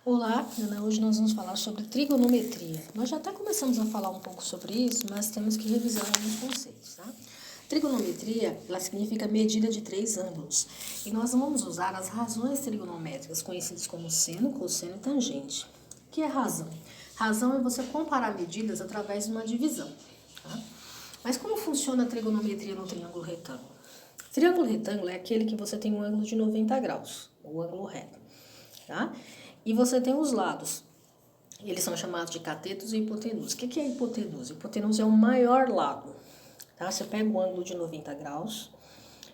Olá, Ana. Hoje nós vamos falar sobre trigonometria. Nós já até começamos a falar um pouco sobre isso, mas temos que revisar alguns conceitos, tá? Trigonometria, ela significa medida de três ângulos. E nós vamos usar as razões trigonométricas, conhecidas como seno, cosseno e tangente. O que é razão? Razão é você comparar medidas através de uma divisão, tá? Mas como funciona a trigonometria no triângulo retângulo? Triângulo retângulo é aquele que você tem um ângulo de 90 graus, o ângulo reto, tá? E você tem os lados. Eles são chamados de catetos e hipotenusa. O que é hipotenusa? Hipotenusa é o maior lado, tá? Você pega o ângulo de 90 graus,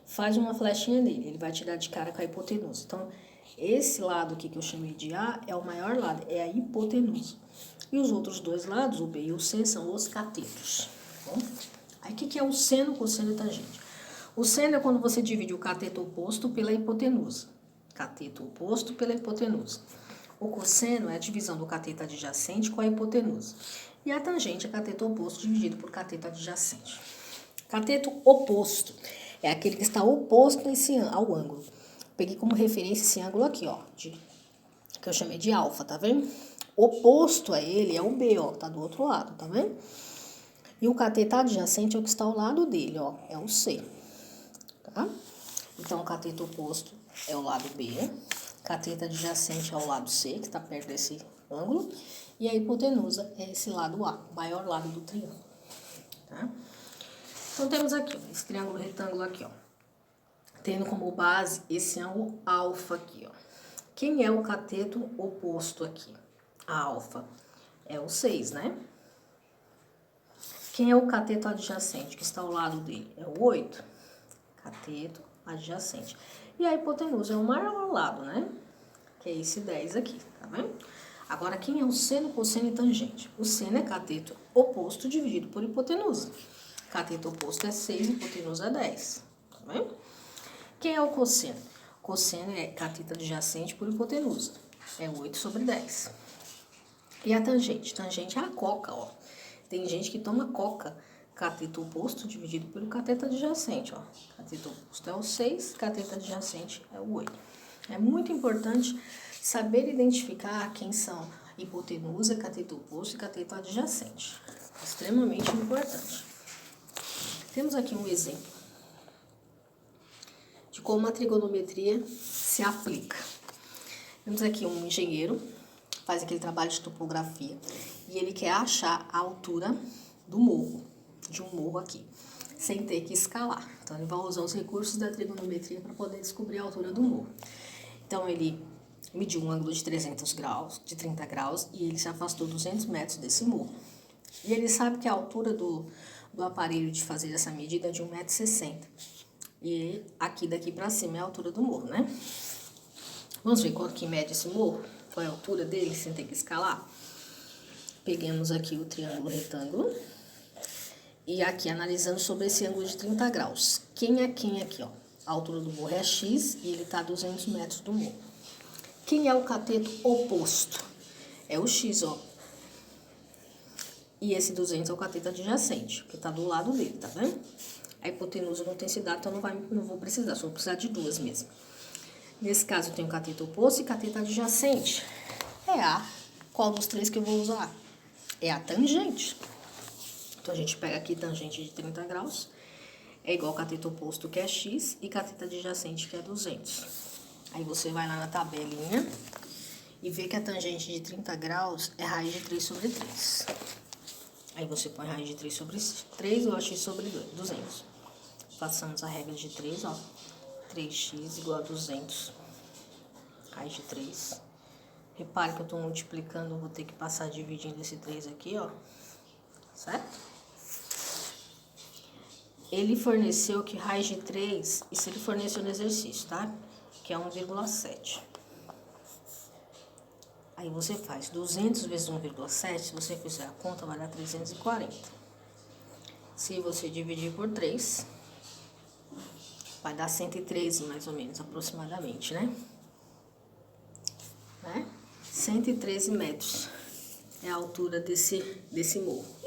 faz uma flechinha nele, ele vai te dar de cara com a hipotenusa. Então, esse lado aqui que eu chamei de A é o maior lado, é a hipotenusa. E os outros dois lados, o B e o C, são os catetos. Bom? Aí, o que é o seno, cosseno e tangente? O seno é quando você divide o cateto oposto pela hipotenusa. Cateto oposto pela hipotenusa. O cosseno é a divisão do cateto adjacente com a hipotenusa. E a tangente é cateto oposto dividido por cateto adjacente. Cateto oposto é aquele que está oposto ao ângulo. Peguei como referência esse ângulo aqui, ó, que eu chamei de alfa, tá vendo? Oposto a ele é o B, ó, tá do outro lado, tá vendo? E o cateto adjacente é o que está ao lado dele, ó, é o C, tá? Então, o cateto oposto é o lado B, cateto adjacente é o lado C, que está perto desse ângulo, e a hipotenusa é esse lado A, o maior lado do triângulo, tá? Então, temos aqui, ó, esse triângulo retângulo aqui, ó, tendo como base esse ângulo alfa aqui, ó. Quem é o cateto oposto aqui? A alfa é o 6, né? Quem é o cateto adjacente, que está ao lado dele? É o 8. Cateto adjacente. E a hipotenusa é o maior lado, né? Que é esse 10 aqui, tá vendo? Agora, quem é o seno, cosseno e tangente? O seno é cateto oposto dividido por hipotenusa. Cateto oposto é 6, hipotenusa é 10, tá vendo? Quem é o cosseno? Cosseno é cateto adjacente por hipotenusa. É 8 sobre 10. E a tangente? Tangente é a coca, ó. Tem gente que toma coca. Cateto oposto dividido pelo cateto adjacente, ó. Cateto oposto é o 6, cateto adjacente é o 8. É muito importante saber identificar quem são hipotenusa, cateto oposto e cateto adjacente. É extremamente importante. Temos aqui um exemplo de como a trigonometria se aplica. Temos aqui um engenheiro, faz aquele trabalho de topografia, e ele quer achar a altura do morro, de um morro aqui, sem ter que escalar. Então, ele vai usar os recursos da trigonometria para poder descobrir a altura do morro. Então, ele mediu um ângulo de 300 graus, de 30 graus, e ele se afastou 200 metros desse morro. E ele sabe que a altura do aparelho de fazer essa medida é de 1,60 m. E aqui daqui para cima é a altura do morro, né? Vamos ver quanto que mede esse morro? Qual é a altura dele sem ter que escalar? Peguemos aqui o triângulo retângulo. E aqui, analisando sobre esse ângulo de 30 graus. Quem é quem aqui, ó? A altura do morro é x e ele está a 200 metros do morro. Quem é o cateto oposto? É o x, ó. E esse 200 é o cateto adjacente, que está do lado dele, tá vendo? A hipotenusa não tem esse dado, então não vou precisar, só vou precisar de duas mesmo. Nesse caso, eu tenho cateto oposto e cateto adjacente. É a... Qual dos três que eu vou usar? É a tangente. Então, a gente pega aqui tangente de 30 graus, é igual cateto oposto, que é x, e cateto adjacente, que é 200. Aí, você vai lá na tabelinha e vê que a tangente de 30 graus é raiz de 3 sobre 3. Aí, você põe raiz de 3 sobre 3 ou x sobre 200. Passamos a regra de 3, ó. 3x igual a 200. Raiz de 3. Repare que eu estou multiplicando, vou ter que passar dividindo esse 3 aqui, ó. Certo? Ele forneceu que raiz de 3, isso ele forneceu no exercício, tá? Que é 1,7. Aí você faz 200 vezes 1,7, se você fizer a conta, vai dar 340. Se você dividir por 3, vai dar 113, mais ou menos, aproximadamente, né? 113 metros é a altura desse morro.